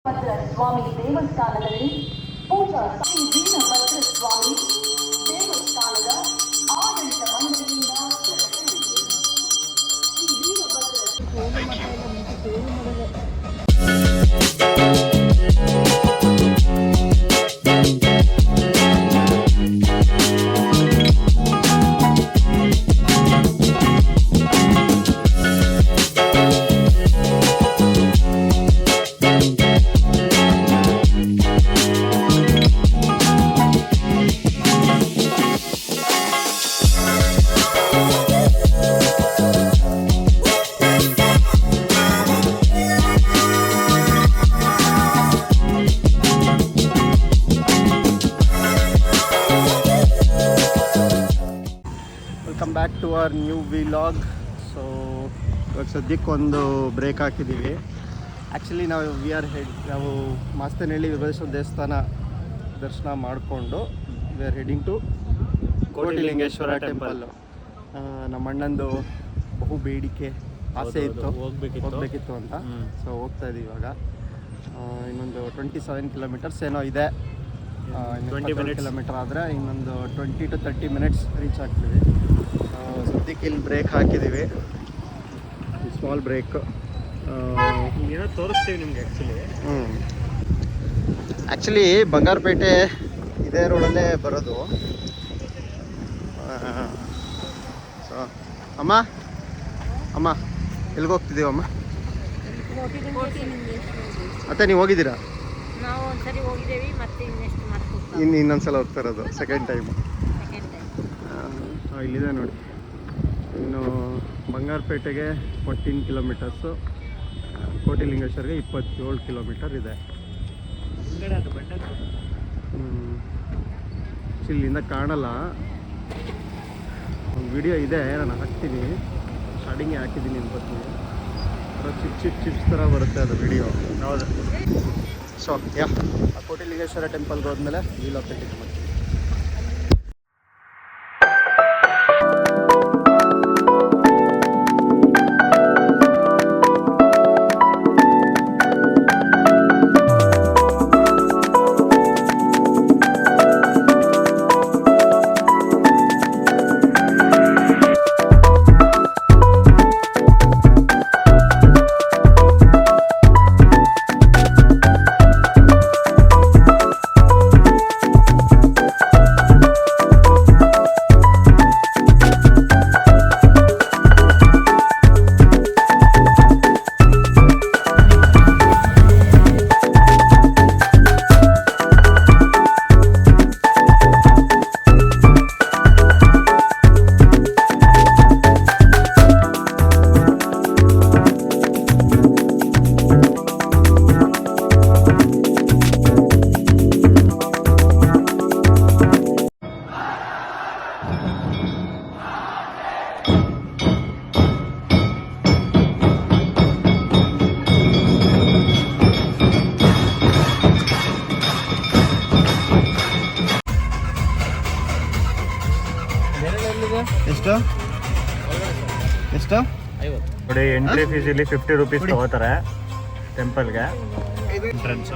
ಸ್ವಾಮಿ ದೇವಸ್ಥಾನದಲ್ಲಿ ಪೂಜಾ ಶ್ರೀ ವೀರಭದ್ರ ಸ್ವಾಮಿ ದೇವಸ್ಥಾನದ ಆಡಳಿತ ಮಂಡಳಿಯಿಂದ ಪ್ರಕಟಣೆ. Shri Veerabhadra welcome back to our new vlog. So ಇವಾಗ ಸದ್ಯಕ್ಕೆ ಒಂದು ಬ್ರೇಕ್ ಹಾಕಿದ್ದೀವಿ. ಆ್ಯಕ್ಚುಲಿ ನಾವು ಮಾಸ್ತನಹಳ್ಳಿ ವಿಭಜೇಶ್ವರ ದೇವಸ್ಥಾನ ದರ್ಶನ ಮಾಡಿಕೊಂಡು we are heading to Kotilingeshwara temple. ನಮ್ಮ ಅಣ್ಣಂದು ಬಹು ಬೇಡಿಕೆ ಆಸೆ ಇತ್ತು, ಹೋಗಬೇಕಿತ್ತು ಅಂತ. ಸೊ ಹೋಗ್ತಾ ಇದ್ದೀವಿ ಇವಾಗ. ಇನ್ನೊಂದು 27 ಕಿಲೋಮೀಟರ್ಸ್ ಏನೋ ಇದೆ. 20 ಕಿಲೋಮೀಟರ್ ಆದರೆ ಇನ್ನೊಂದು 20 to 30 ಮಿನಿಟ್ಸ್ ರೀಚ್ ಆಗ್ತೀವಿ. ಸದ್ಯಕ್ಕೆ ಇಲ್ಲಿ ಬ್ರೇಕ್ ಹಾಕಿದ್ದೀವಿ, ಸ್ಮಾಲ್ ಬ್ರೇಕ್. ಏನೋ ತೋರಿಸ್ತೀವಿ ನಿಮ್ಗೆ. ಆ್ಯಕ್ಚುಲಿ ಬಂಗಾರಪೇಟೆ ಇದೇ ರೋಡಲ್ಲೇ ಬರೋದು. ಸೊ ಅಮ್ಮ ಎಲ್ಲಿಗೆ ಹೋಗ್ತಿದ್ದೀವಮ್ಮ? ಮತ್ತೆ ನೀವು ಹೋಗಿದ್ದೀರಾ? ನಾವು ಒಂದ್ಸರಿ ಹೋಗಿದ್ದೇವೆ, ಮತ್ತೆ ಇನ್ನೊಂದ್ಸಲ ಹೋಗ್ತಾ ಇರೋದು ಸೆಕೆಂಡ್ ಟೈಮ್. ಇಲ್ಲಿದೆ ನೋಡಿ. ಇನ್ನು ಬಂಗಾರಪೇಟೆಗೆ 14 ಕಿಲೋಮೀಟರ್ಸು, ಕೋಟಿಲಿಂಗೇಶ್ವರ್ಗೆ 27 ಕಿಲೋಮೀಟರ್ ಇದೆ. ಇಲ್ಲಿಂದ ಕಾಣಲ್ಲ. ಒಂದು ವಿಡಿಯೋ ಇದೆ, ನಾನು ಹಾಕ್ತೀನಿ, ಸ್ಟಾರ್ಟಿಂಗೇ ಹಾಕಿದ್ದೀನಿ ಅನ್ಕೋತೀನಿ. ಚಿಪ್ಸ್ ಥರ ಬರುತ್ತೆ ಅದು ವಿಡಿಯೋ. ಹೌದು. ಸೊ ಕೋಟಿಲಿಂಗೇಶ್ವರ ಟೆಂಪಲ್ಗೆ ಹೋದ್ಮೇಲೆ ವೀಲಾಗ್ ಕಂಟಿನ್ಯೂ ಮಾಡ್ತೀನಿ. ಎಷ್ಟು ನೋಡಿ, ಎಂಟ್ರಿ ಫೀಸ್ ಇಲ್ಲಿ 50 ರೂಪೀಸ್ ತಗೋತಾರೆ ಟೆಂಪಲ್ಗೆ. ಎಂಟ್ರೆನ್ಸ್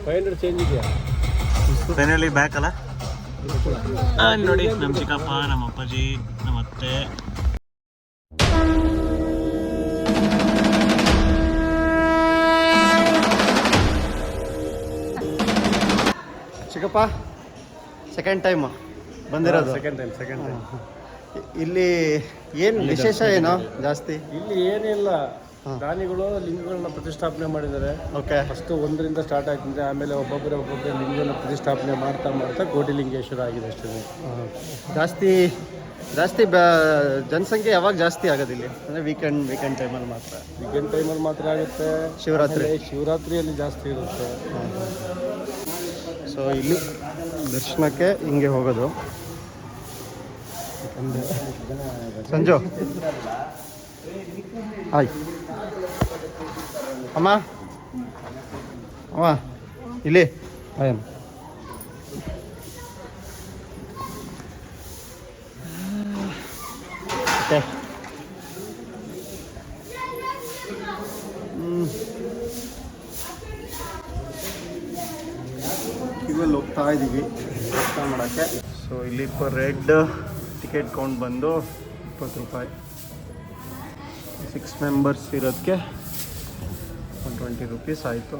500 ಚೇಂಜ್ ಇದೆಯಾ? ಫೈನಲಿ ಬ್ಯಾಕ್ ಅಲ್ಲ. ನೋಡಿ, ನಮ್ಮ ಚಿಕ್ಕಪ್ಪ, ನಮ್ಮ ಅಪ್ಪಾಜಿ, ನಮ್ಮ ಅತ್ತೆ. ಚಿಕ್ಕಪ್ಪ ಸೆಕೆಂಡ್ ಟೈಮ್ ಬಂದಿರೋದು. Second time. ಇಲ್ಲಿ ಏನು ವಿಶೇಷ ಏನೋ ಜಾಸ್ತಿ? ಇಲ್ಲಿ ಏನಿಲ್ಲ, ದಾನಿಗಳು ಲಿಂಗಗಳನ್ನ ಪ್ರತಿಷ್ಠಾಪನೆ ಮಾಡಿದ್ದಾರೆ. ಓಕೆ. ಫಸ್ಟ್ 1ರಿಂದ ಸ್ಟಾರ್ಟ್ ಆಗ್ತಿದೆ, ಆಮೇಲೆ ಒಬ್ಬೊಬ್ಬರೇ ಲಿಂಗನ ಪ್ರತಿಷ್ಠಾಪನೆ ಮಾಡ್ತಾ ಕೋಟಿಲಿಂಗೇಶ್ವರ ಆಗಿದೆ ಅಷ್ಟೇ. ಜಾಸ್ತಿ ಜನಸಂಖ್ಯೆ ಯಾವಾಗ ಜಾಸ್ತಿ ಆಗೋದಿಲ್ಲ ಅಂದರೆ ವೀಕೆಂಡ್ ಟೈಮಲ್ಲಿ ಮಾತ್ರ ಆಗುತ್ತೆ. ಶಿವರಾತ್ರಿಯಲ್ಲಿ ಜಾಸ್ತಿ ಇರುತ್ತೆ. ಸೊ ಇಲ್ಲಿ ದರ್ಶನಕ್ಕೆ ಹಿಂಗೆ ಹೋಗೋದು. ಸಂಜು ಹಾಯ್ ಅಮ್ಮ ಇಲ್ಲಿ ಹಾಯ್. ಓಕೆ. ಹೋಗ್ತಾ ಇದ್ದೀವಿ ದರ್ಶನ ಮಾಡೋಕ್ಕೆ. ಸೊ ಇಲ್ಲಿ ಪರ್ ಹೆಡ್ ಟಿಕೆಟ್ ಕೌಂಟ್ ಬಂದು 20 ರೂಪಾಯಿ. 6 ಮೆಂಬರ್ಸ್ ಇರೋದಕ್ಕೆ 120 ರೂಪೀಸ್ ಆಯಿತು.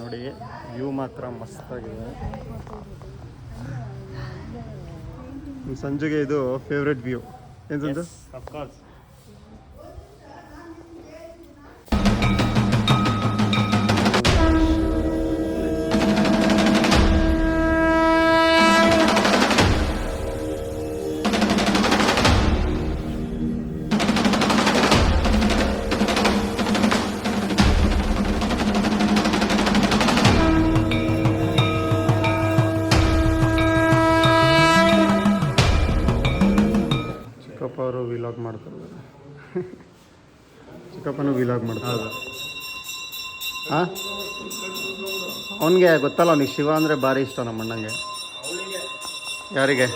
ನೋಡಿ ವ್ಯೂ ಮಾತ್ರ ಮಸ್ತಾಗಿದೆ. ಸಂಜೆಗೆ ಇದು ಫೇವ್ರೆಟ್ ವ್ಯೂ ಏನು ಅಫ್ಕೋರ್ಸ್. ಚಿಕ್ಕಪ್ಪವರು ವಿಲಾಗ್ ಮಾಡ್ತಾರೆ. ಚಿಕ್ಕಪ್ಪನೂ ವಿಲಾಗ್ ಮಾಡ್ತಾರೆ. ಹಾಂ, ಅವನಿಗೆ ಗೊತ್ತಲ್ಲ, ಅವನಿಗೆ ಶಿವ ಅಂದರೆ ಭಾರಿ ಇಷ್ಟ ನಮ್ಮ ಅಣ್ಣಂಗೆ. ಯಾರಿಗೆ?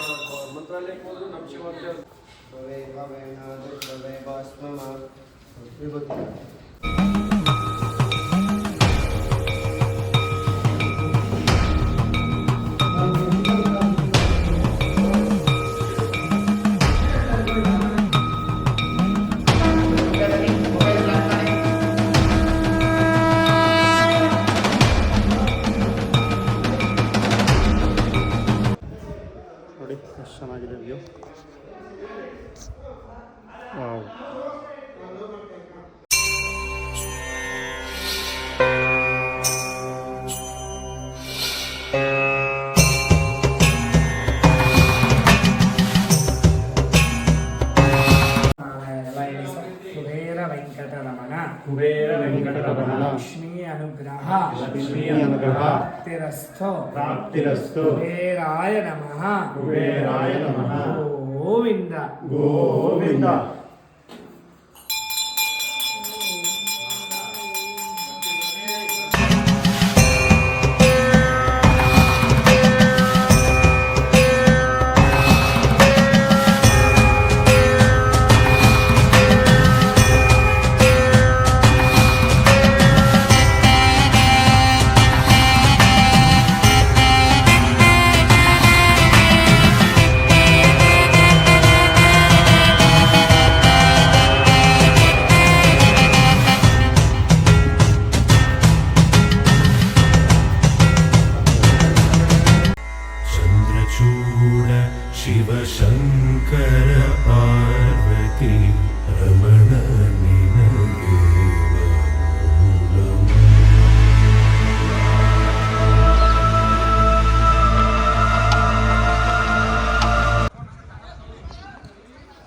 ನೋಡಿ ಎಷ್ಟು ಚೆನ್ನಾಗಿದೆ ವ್ಯೂ. ವಾವ್. ಕುಬೇರ ವೆಂಕಟರಮಣ ಲಕ್ಷ್ಮೀ ಅನುಗ್ರಹ ಪ್ರಾಪ್ತಿರಸ್ತು ಕುಬೇರಾಯ ನಮಃ ಗೋವಿಂದ ಗೋವಿಂದ. ಶಿವಶಂಕರ ಪಾರ್ವತಿ ರಮಣ ನಿನಗೆ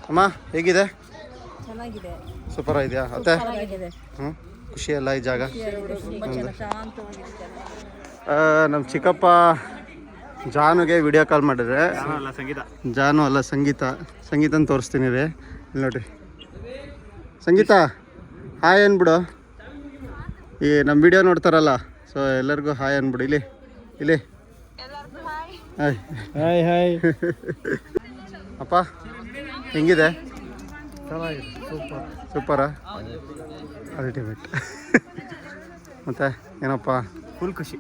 ಅಮ್ಮ ಹೇಗಿದೆ? ಚೆನ್ನಾಗಿದೆ, ಸೂಪರ್ ಇದೆಯಾ ಅತ್ತೆ? ಚೆನ್ನಾಗಿದೆ, ಹ್ಞೂ, ಖುಷಿಯಲ್ಲ ಈ ಜಾಗ? ತುಂಬ ಚೆನ್ನಾಗಿ ಶಾಂತವಾಗಿದೆ. ನಮ್ಮ ಚಿಕ್ಕಪ್ಪ ಜಾನುಗೆ ವಿಡಿಯೋ ಕಾಲ್ ಮಾಡಿದ್ರೆ, ಸಂಗೀತ ಜಾನು ಅಲ್ಲ ಸಂಗೀತನ ತೋರಿಸ್ತೀನಿ ರೀ. ಇಲ್ಲಿ ನೋಡ್ರಿ, ಸಂಗೀತ ಹಾಯ್ ಅಂದ್ಬಿಡು. ಈ ನಮ್ಮ ವಿಡಿಯೋ ನೋಡ್ತಾರಲ್ಲ, ಸೊ ಎಲ್ಲರಿಗೂ ಹಾಯ್ ಅಂದ್ಬಿಡು. ಇಲ್ಲಿ ಹಾಯ್ ಹಾಯ್ ಹಾಯ್. ಅಪ್ಪ ಹೆಂಗಿದೆ? ಚೆನ್ನಾಗಿದೆ, ಸೂಪರಾ, ಅಲ್ಟಿಮೇಟ್. ಮತ್ತು ಏನಪ್ಪ, ಫುಲ್ ಖುಷಿ.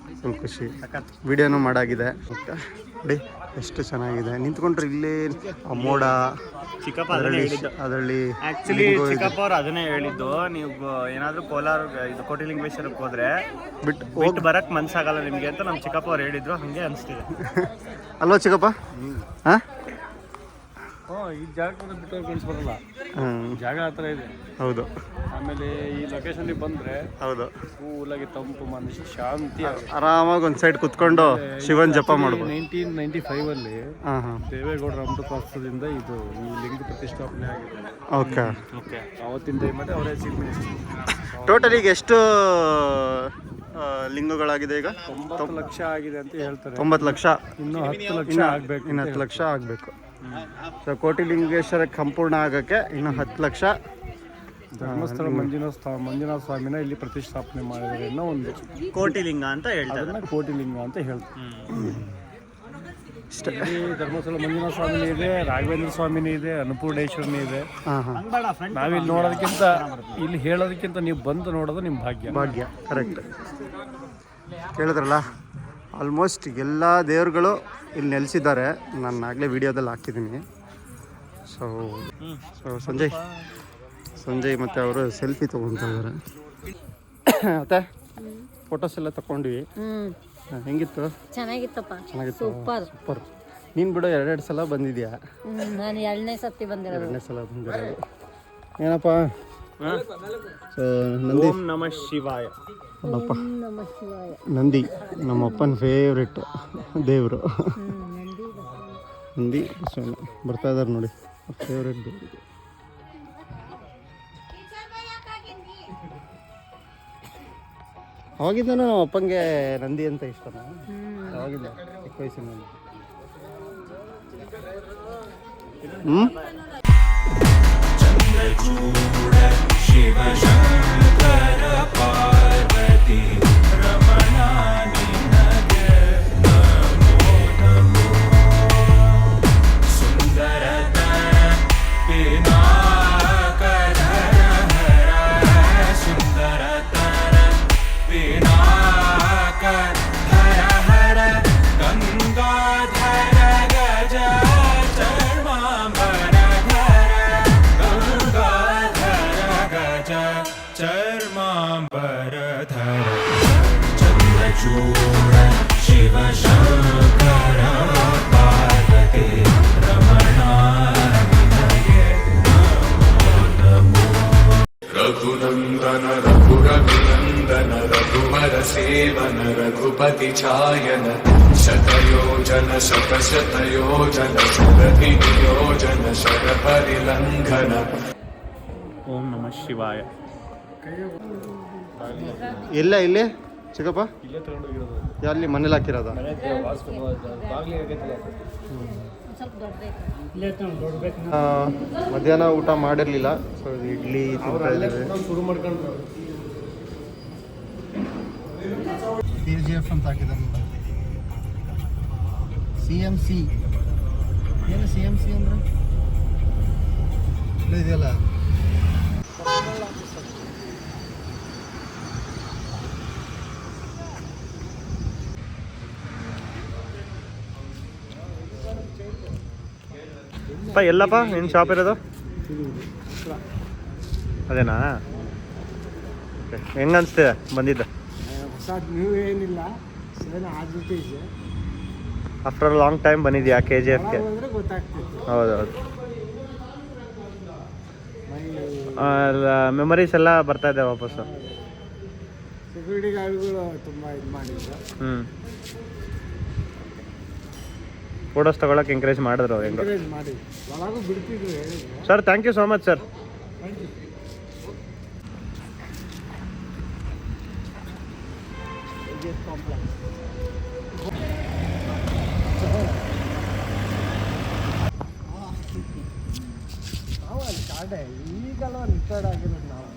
ವಿಡಿಯೋನು ಮಾಡಾಗಿದೆ. ನೋಡಿ ಎಷ್ಟು ಚೆನ್ನಾಗಿದೆ. ನಿಂತ್ಕೊಂಡ್ರೆ ಇಲ್ಲೇ ಆ ಮೋಡ, ಚಿಕ್ಕಪ್ಪ ಅದರಲ್ಲಿ ಆ್ಯಕ್ಚುಲಿ ಚಿಕ್ಕಪ್ಪ ಅವ್ರು ಅದನ್ನೇ ಹೇಳಿದ್ದು, ನೀವು ಏನಾದರೂ ಕೋಲಾರ ಇದು ಕೋಟಿಲಿಂಗೇಶ್ವರಕ್ಕೆ ಹೋದ್ರೆ ಬಿಟ್ಟು ಬರಕ್ಕೆ ಮನ್ಸಾಗಲ್ಲ ನಿಮಗೆ ಅಂತ ನಮ್ಮ ಚಿಕ್ಕಪ್ಪ ಅವ್ರು ಹೇಳಿದ್ರು. ಹಾಗೆ ಅನಿಸ್ತಿದೆ ಅಲ್ವಾ ಚಿಕ್ಕಪ್ಪ? ಹಾಂ, ಈ ಜಾಗ ಬಿಟ್ಟು ಕಳಿಸ್ ಬರಲ್ಲ, ಜಾಗ ಆ ಥರ ಇದೆ. ಹೌದು, ಆಮೇಲೆ ಈ ಲೊಕೇಶನ್ಗೆ ಬಂದರೆ ಹೌದು, ಕೂಲಾಗಿ ತಂಪು ಮನಸ್ಸು ಶಾಂತಿ. ಆರಾಮಾಗಿ ಒಂದು ಸೈಡ್ ಕುತ್ಕೊಂಡು ಶಿವನ್ ಜಪ ಮಾಡ್ಬೋದು. 1995 ಹಾಂ ಹಾಂ, ದೇವೇಗೌಡರ ಅಮೃತೋತ್ಸವದಿಂದ ಇದು ಈ ಲಿಂಗ ಪ್ರತಿಷ್ಠಾಪನೆ ಆಗಿದೆ. ಓಕೆ. ಅವತ್ತಿನ ಟೈಮಲ್ಲಿ ಅವರೇ ಚೀಫ್ ಮಿನಿಸ್ಟರ್. ಟೋಟಲ್ ಈಗ ಎಷ್ಟು ಲಿಂಗಗಳಾಗಿದೆ ಈಗ? 90 ಲಕ್ಷ ಆಗಿದೆ ಅಂತ ಹೇಳ್ತಾರೆ. 90 ಲಕ್ಷ, ಇನ್ನೂ 10 ಲಕ್ಷ ಆಗಬೇಕು. ಇನ್ನು 10 ಲಕ್ಷ ಆಗಬೇಕು. ಸೊ ಕೋಟಿಲಿಂಗೇಶ್ವರಕ್ಕೆ ಸಂಪೂರ್ಣ ಆಗೋಕ್ಕೆ ಇನ್ನು 10 ಲಕ್ಷ. ಧರ್ಮಸ್ಥಳ ಮಂಜುನಾಥ ಸ್ವಾಮಿನ ಇಲ್ಲಿ ಪ್ರತಿಷ್ಠಾಪನೆ ಮಾಡಿದರೆ ಅನ್ನೋ ಒಂದು ಕೋಟಿಲಿಂಗ ಅಂತ ಹೇಳ್ತಾರೆ. ಅದನ್ನ ಕೋಟಿಲಿಂಗ ಅಂತ ಹೇಳ್ತಾರೆ. ಇಲ್ಲಿ ಧರ್ಮಸ್ಥಳ ಮಂಜುನಾಥ ಸ್ವಾಮಿನಿ ಇದೆ, ರಾಘವೇಂದ್ರ ಸ್ವಾಮಿನಿ ಇದೆ, ಅನ್ನಪೂರ್ಣೇಶ್ವರನಿ ಇದೆ. ಹಾಂ ಹಾಂ ನಾವಿಲ್ಲಿ ನೋಡೋದಕ್ಕಿಂತ ಇಲ್ಲಿ ಹೇಳೋದಕ್ಕಿಂತ ನೀವು ಬಂದು ನೋಡೋದು ನಿಮ್ಮ ಭಾಗ್ಯ. ಭಾಗ್ಯ ಕರೆಕ್ಟ್. ಕೇಳಿದ್ರಲ್ಲ, ಆಲ್ಮೋಸ್ಟ್ ಎಲ್ಲ ದೇವ್ರುಗಳು ಇಲ್ಲಿ ನೆಲೆಸಿದ್ದಾರೆ. ನಾನು ಆಗಲೇ ವಿಡಿಯೋದಲ್ಲಿ ಹಾಕಿದ್ದೀನಿ. ಸೊ ಸಂಜಯ್ ಮತ್ತು ಅವರು ಸೆಲ್ಫಿ ತೊಗೊತಾ ಇದ್ದಾರೆ. ಮತ್ತೆ ಫೋಟೋಸ್ ಎಲ್ಲ ತಗೊಂಡ್ವಿ. ಹೆಂಗಿತ್ತು? ಚೆನ್ನಾಗಿತ್ತಪ್ಪ. ಚೆನ್ನಾಗಿತ್ತು. ಸೂಪರ್. ಸೂಪರ್. ನೀನು ಬಿಡು 2 ಸಲ ಬಂದಿದ್ಯಾ? ನಾನು 2ನೇ ಸತಿ ಬಂದಿರೋದು. 2ನೇ ಸಲ ಬಂದಿರೋದು. ಏನಪ್ಪ? ಸೊ ನಂದಿ. ಓಂ ನಮಃ ಶಿವಾಯ. ಅಲ್ಲಪ್ಪ, ನಮಃ ಶಿವಾಯ. ನಂದಿ ನಮ್ಮಪ್ಪನ ಫೇವ್ರೆಟ್ ದೇವರು. ನಂದಿ ಬಸವಣ್ಣ ಬರ್ತಾ ಇದ್ದಾರೆ ನೋಡಿ, ಫೇವ್ರೆಟ್ ದೇವರು. ಅವಾಗಿಂದ ನಮ್ಮ ಅಪ್ಪಂಗೆ ನಂದಿ ಅಂತ ಇಷ್ಟನಾ? ಅವಾಗಿಂದ ಚಿಕ್ಕ ವಯಸ್ಸಿನಲ್ಲಿ. ಚಂದ್ರಚೂಡ ಶಿವ ಶಂಕರ ಪಾರ್ವತಿ ರಮಣ ನಿನಗೆ ನಮೋ ನಮೋ. ಸುಂದರತರ ಪಿನಾಕರ ಹರ ಸುಂದರತರ ಪಿನಾಕರ ಹರ ಹರ ಗಂಗಾಧರ ಗಜ ಚರ್ಮಾಂಬರ ಚರ್ಮಾಂಬರಧರ ಚಂದ್ರಚೂಡ ಶಿವ ಶಂಕರ ಪಾರ್ವತಿ ರಮಣ ನಿನಗೆ ನಮೋ ನಮೋ. ರಘುನಂದನ ರಘುರಘುನಂದನ ರಘುವರ ಸೇವನ ರಘುಪತಿ ಛಾಯನ ಶತಯೋಜನ ಶತಶತಯೋಜನ ಶರದಿ ನಿಯೋಜನ ಶರಪರಿಲಂಘನ. ಓಂ ನಮಃ ಶಿವಾಯ. ಎಲ್ಲ ಇಲ್ಲಿ ಚಿಕ್ಕಪ್ಪ ಅಲ್ಲಿ ಮನೇಲಿ ಹಾಕಿರೋದ? ಸ್ವಲ್ಪ ದೊಡ್ಡದೇ. ಮಧ್ಯಾಹ್ನ ಊಟ ಮಾಡಿರಲಿಲ್ಲ. ಸೊ ಇಡ್ಲಿ ತಿಂತಾ ಇದ್ದೀವಿ. ಶುರು ಮಾಡ್ಕೊಂಡು KGF ಅಂತ ಹಾಕಿದ್ದಾರೆ. CMC ಏನು CMC ಅಂದ್ರೆ ಇದೆಯಲ್ಲ. ಎಲ್ಲಪ್ಪ ನಿನ್ನ ಶಾಪ್ ಇರೋದು? ಅದೇನಾ? ಹೆಂಗನ್ಸ್ತಿದೆ ಬಂದಿದ್ದ? ನೀವು ಏನಿಲ್ಲ ಆದ್ಯತೆ ಇದೆ. ಆಫ್ಟರ್ ಲಾಂಗ್ ಟೈಮ್ ಬಂದಿದ್ಯಾ KGFಗೆ? ಗೊತ್ತಾಗ್ತಿತ್ತು. ಹೌದೌದು. ಮೆಮರೀಸ್ ಎಲ್ಲ ಬರ್ತಾ ಇದೆ ವಾಪಸ್ಸು. ಸೆಕ್ಯೂರಿಟಿ ಗಾರ್ಡ್ಗಳು ತುಂಬ ಇದು ಮಾಡಿದ್ರು. ಫೋಟೋಸ್ ತಗೊಳಕ್ಕೆ ಎಂಕರೇಜ್ ಮಾಡಿದ್ರು ಅವ್ರು. ಹೆಂಗೋ ಮಾಡಿ ಒಳಗೂ ಬಿಡ್ತಿದ್ರು ಹೇಳಿದ್ರು. Sir, thank you so much sir. ನಾವು ಅಲ್ಲಿ ಕಾಡೆ ಈಗಲ್ಲ ರಿಟೈರ್ಡ್ ಆಗಿರೋದು ನಾವು.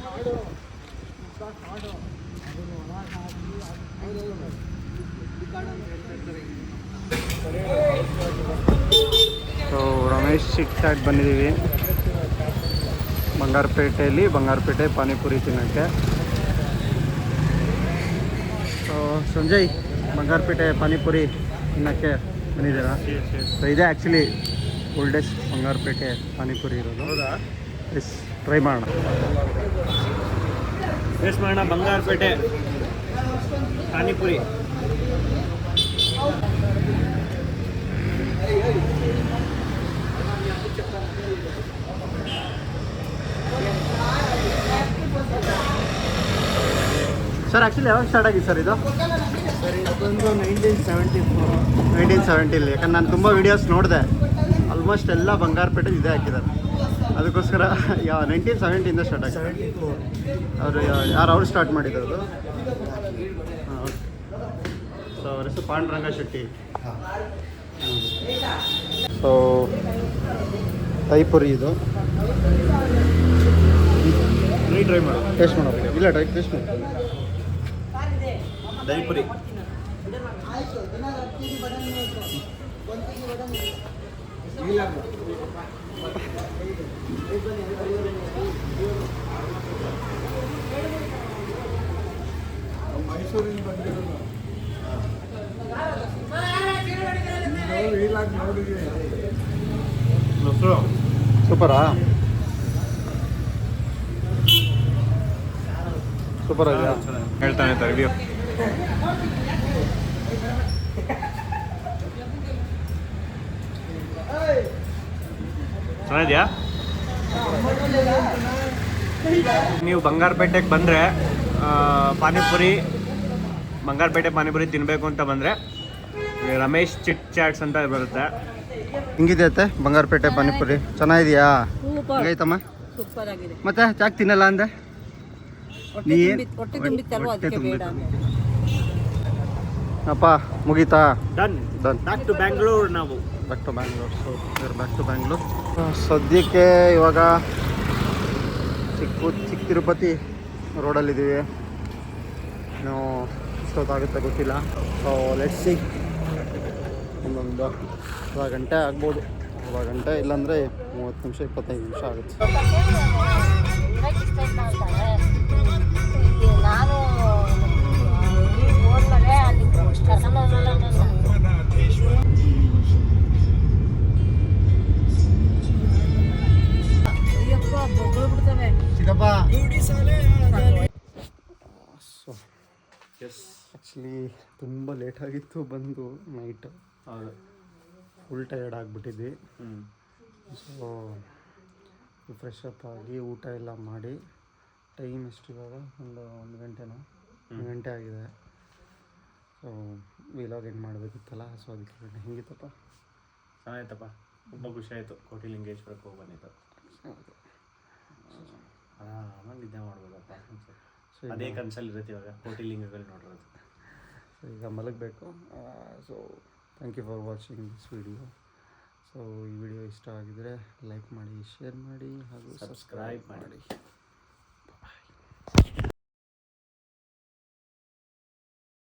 ಕಾಡು ಅದನ್ನು ಸೊ ರಮೇಶ್ ಚಿಕ್ ಚಾಟ್ ಬಂದಿದ್ದೀವಿ ಬಂಗಾರಪೇಟೆಯಲ್ಲಿ. ಬಂಗಾರಪೇಟೆ ಪಾನಿಪುರಿ ತಿನ್ನೋಕ್ಕೆ. ಸೊ ಸಂಜಯ್, ಬಂಗಾರಪೇಟೆ ಪಾನಿಪುರಿ ತಿನ್ನೋಕ್ಕೆ ಬಂದಿದ್ದೀರಾ? ಸೊ ಇದೇ ಆ್ಯಕ್ಚುಲಿ ಓಲ್ಡೆಸ್ಟ್ ಬಂಗಾರಪೇಟೆ ಪಾನಿಪುರಿ ಇರೋದು. ಹೌದಾ? ಎಸ್, ಟ್ರೈ ಮಾಡೋಣ. ಟೇಸ್ಟ್ ಮಾಡೋಣ ಬಂಗಾರಪೇಟೆ ಪಾನಿಪುರಿ. ಸರ್ ಆ್ಯಕ್ಚುಲಿ ಯಾವಾಗ ಸ್ಟಾರ್ಟ್ ಆಗಿದೆ ಸರ್ ಇದು? ಸರ್ ಇದು ಬಂದು 1974. 1970. ಯಾಕಂದ್ರೆ ನಾನು ತುಂಬ ವೀಡಿಯೋಸ್ ನೋಡಿದೆ. ಆಲ್ಮೋಸ್ಟ್ ಎಲ್ಲ ಬಂಗಾರಪೇಟೆ ಇದೇ ಹಾಕಿದ್ದಾರೆ. ಅದಕ್ಕೋಸ್ಕರ 1970ಇಂದ ಸ್ಟಾರ್ಟ್ ಆಗಿದೆ. 74. ಅವರು ಯಾರು ಸ್ಟಾರ್ಟ್ ಮಾಡಿರೋದು? ಹಾಂ, ಓಕೆ. ಸೊ ಅವ್ರ ಹೆಸರು ಪಾಂಡುರಂಗ ಶೆಟ್ಟಿ. ಸೊ ತೈಪುರಿ ಇದು. ಟ್ರೈ ಮಾಡು. ಟೇಸ್ಟ್ ಮಾಡೋದು? ಇಲ್ಲ, ಟೇಸ್ಟ್ ಮಾಡಿ. ದಹಿಪುರಿ. ಸೂಪರಾ ಸೂಪರ್ ಇದೆಯಾ? ಹೇಳ್ತಾನೆ ರಿವ್ಯೂ. ಚೆನ್ನಾಗಿದೆಯಾ? ನೀವು ಬಂಗಾರಪೇಟೆಗೆ ಬಂದರೆ ಬಂಗಾರಪೇಟೆ ಪಾನಿಪುರಿ ತಿನ್ನಬೇಕು ಅಂತ ಬಂದರೆ ರಮೇಶ್ ಚಿಟ್ ಚಾಟ್ಸ್ ಅಂತ ಬರುತ್ತೆ. ಹಿಂಗಿದೆ ಅತ್ತೆ ಬಂಗಾರಪೇಟೆ ಪಾನಿಪುರಿ? ಚೆನ್ನಾಗಿದೆಯಾ? ಸೂಪರ್ ಹೆಂಗೈತಮ್ಮ? ಸೂಪರ್ ಆಗಿದೆ. ಮತ್ತೆ ಯಾಕೆ ತಿನ್ನಲ್ಲ ಅಂದೆ? ಹೊಟ್ಟೆ ತುಂಬಿತ್ತಲ್ವ ಅದಕ್ಕೆ ಬೇಡ. ಅಪ್ಪ ಮುಗೀತಾ? ಡನ್. Back to Bangalore. ನಾವು back to Bangalore. So back to Bangalore. ಸದ್ಯಕ್ಕೆ ಇವಾಗ ಚಿಕ್ಕ ತಿರುಪತಿ ರೋಡಲ್ಲಿದ್ದೀವಿ. ನಾವು ಇಷ್ಟೊತ್ತಾಗುತ್ತೆ ಗೊತ್ತಿಲ್ಲ. ಸೊ ಲೆಟ್ಸ್ ಸಿ, ಒಂದೊಂದು ಅರ್ಧ ಗಂಟೆ ಆಗ್ಬೋದು. ಅರ್ಧ ಗಂಟೆ ಇಲ್ಲಾಂದರೆ 30 ನಿಮಿಷ 25 ನಿಮಿಷ ಆಗುತ್ತೆ. ನಾನು ಓದ್ಮೇಲೆ ಅಲ್ಲಿ ಬೊಗಳು ಬಿಡ್ತವೆ ಚಿಕ್ಕಪ್ಪ. ಸೊ ಆ್ಯಕ್ಚುಲಿ ತುಂಬ ಲೇಟಾಗಿತ್ತು ಬಂದು ನೈಟ್. ಫುಲ್ ಟಯರ್ಡ್ ಆಗಿಬಿಟ್ಟಿದ್ವಿ. ಸೊ ಫ್ರೆಶ್ ಅಪ್ ಆಗಿ ಊಟ ಎಲ್ಲ ಮಾಡಿ ಟೈಮ್ ಎಷ್ಟು ಇವಾಗ? ಒಂದು ಗಂಟೆನೋ 1 ಗಂಟೆ ಆಗಿದೆ. ಸೊ ವಿಲಾಗ್ ಏನು ಮಾಡಬೇಕಿತ್ತಲ್ಲ, ಸೊ ಅದಕ್ಕೆ ಹೆಂಗಿತ್ತಪ್ಪ? ಚೆನ್ನಾಗಿತ್ತಪ್ಪ, ತುಂಬ ಖುಷಿ ಆಯಿತು. ಕೋಟಿಲಿಂಗೇಶ್ವರಕ್ಕೆ ಹೋಗಿ ಬಂದಿತ್ತು. ಆರಾಮಾಗಿ ನಿದ್ದೆ ಮಾಡ್ಬೋದಪ್ಪ. ಸೊ ಅದೇ ಕನಸಲ್ಲಿ ಇರುತ್ತೆ ಇವಾಗ ಕೋಟಿಲಿಂಗಗಳು ನೋಡಿರೋದು. ಸೊ ಈಗ ಮಲಗಬೇಕು. So thank you for watching this video. So ಈ ವಿಡಿಯೋ ಇಷ್ಟ ಆಗಿದರೆ ಲೈಕ್ ಮಾಡಿ, ಶೇರ್ ಮಾಡಿ ಹಾಗೂ ಸಬ್ಸ್ಕ್ರೈಬ್ ಮಾಡಿ.